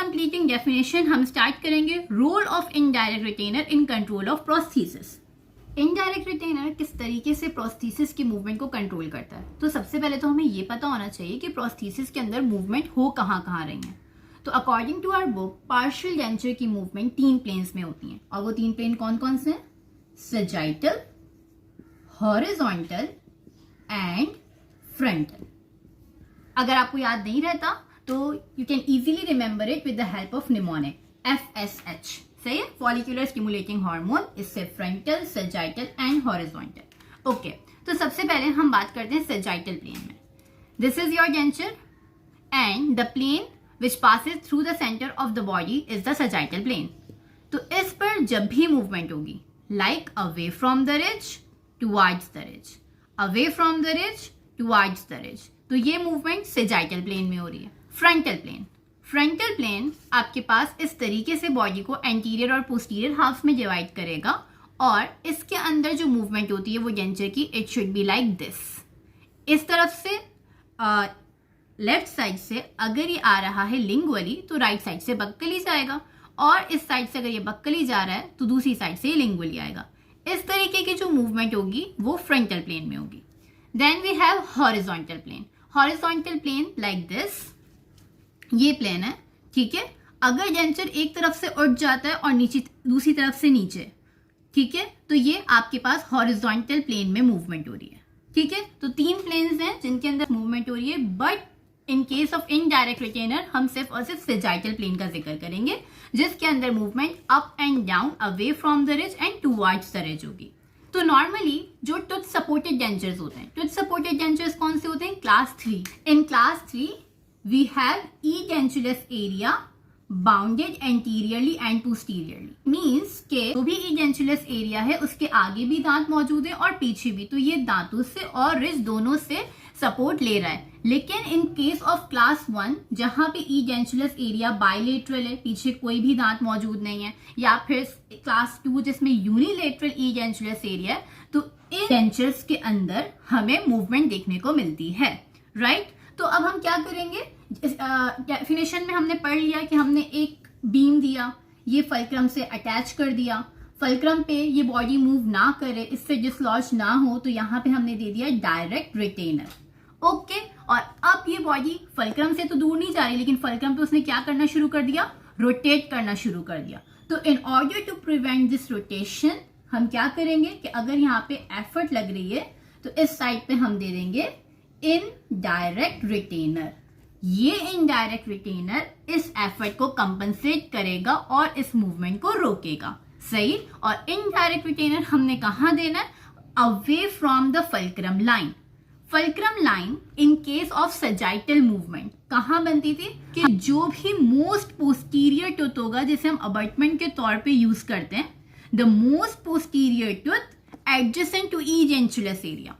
Completing definition हम start करेंगे role of indirect retainer in control of prosthesis. Indirect retainer किस तरीके से प्रोस्थेसिस की मूवमेंट को कंट्रोल करता है। तो सबसे पहले तो हमें ये पता होना चाहिए कि प्रोस्थेसिस के अंदर मूवमेंट हो कहाँ कहाँ रही है। तो according to our book partial denture की मूवमेंट 3 प्लेन्स में होती है, और वो 3 प्लेन कौन कौन से हैं? Sagittal, horizontal and frontal. अगर आपको याद नहीं रहता तो you can easily remember it with the help of mnemonic FSH। सही है, फॉलिकुलर स्टिमुलेटिंग हार्मोन, इससे frontal, sagittal and horizontal. Okay, तो सबसे पहले हम बात करते हैं सैजिटल प्लेन में। This is your denture and the plane which passes through the centre of the body is the sagittal plane. तो इस पर जब भी मूवमेंट होगी, like away from the ridge towards the ridge, away from the ridge towards the ridge, तो ये movement sagittal plane में हो रही है। फ्रंटल प्लेन, फ्रंटल प्लेन आपके पास इस तरीके से बॉडी को एंटीरियर और पोस्टीरियर हाफ में डिवाइड करेगा, और इसके अंदर जो मूवमेंट होती है वो डेंचर की it should be like this. इस तरफ से लेफ्ट साइड से अगर ये आ रहा है लिंगुअली तो राइट साइड से बक्कली जाएगा, और इस साइड से अगर ये बक्कली जा रहा है तो दूसरी साइड से ये लिंगुअली आएगा। इस तरीके की जो मूवमेंट होगी वो फ्रंटल प्लेन में होगी। Then we have horizontal plane. Horizontal plane like this, ये प्लेन है, ठीक है। अगर डेंचर एक तरफ से उठ जाता है और नीचे दूसरी तरफ से नीचे, ठीक है, तो ये आपके पास हॉरिजॉन्टल प्लेन में मूवमेंट हो रही है, ठीक है। तो 3 प्लेन्स हैं जिनके अंदर मूवमेंट हो रही है, but in case of indirect retainer हम सिर्फ और सिर्फ सैजिटल प्लेन का जिक्र करेंगे, जिसके अंदर movement up and down, away from the ridge and towards the ridge होगी। तो नॉर्मली जो टूथ सपोर्टेड डेंचर्स होते हैं, टूथ सपोर्टेड डेंचर्स कौन से होते हैं? Class 3। In class 3 we have edentulous area bounded anteriorly and posteriorly. Means के जो भी edentulous एरिया है उसके आगे भी दांत मौजूद है और पीछे भी, तो ये दांतों से और रिज दोनों से सपोर्ट ले रहा है। लेकिन इन केस ऑफ क्लास 1 जहां पे edentulous एरिया बाइलेटरल है, पीछे कोई भी दांत मौजूद नहीं है, या फिर क्लास 2 जिसमें यूनिलेटरल edentulous एरिया है, तो इन डेंचर्स के अंदर हमें मूवमेंट देखने को मिलती है, राइट। तो अब हम क्या करेंगे, डेफिनेशन में हमने पढ़ लिया कि हमने एक बीम दिया, ये फल्क्रम से अटैच कर दिया, फल्क्रम पे ये बॉडी मूव ना करे, इससे डिसलॉज ना हो, तो यहाँ पे हमने दे दिया डायरेक्ट रिटेनर। ओके, और अब ये बॉडी फल्क्रम से तो दूर नहीं जा रही, लेकिन फल्क्रम पे उसने क्या करना शुरू कर दिया? रोटेट करना शुरू कर दिया। तो in order to prevent this rotation हम क्या करेंगे कि अगर यहाँ पे एफर्ट लग रही है तो इस साइड पे हम दे देंगे इनडायरेक्ट रिटेनर। ये इनडायरेक्ट रिटेनर इस एफर्ट को कंपनसेट करेगा और इस मूवमेंट को रोकेगा, सही। और इनडायरेक्ट रिटेनर हमने कहां देना है? Away from the fulcrum line. Fulcrum line in case of sagittal movement कहां बनती थी? कि जो भी मोस्ट पोस्टीरियर टूथ होगा, जिसे हम अबटमेंट के तौर पे यूज करते हैं, the most posterior tooth adjacent to edentulous area,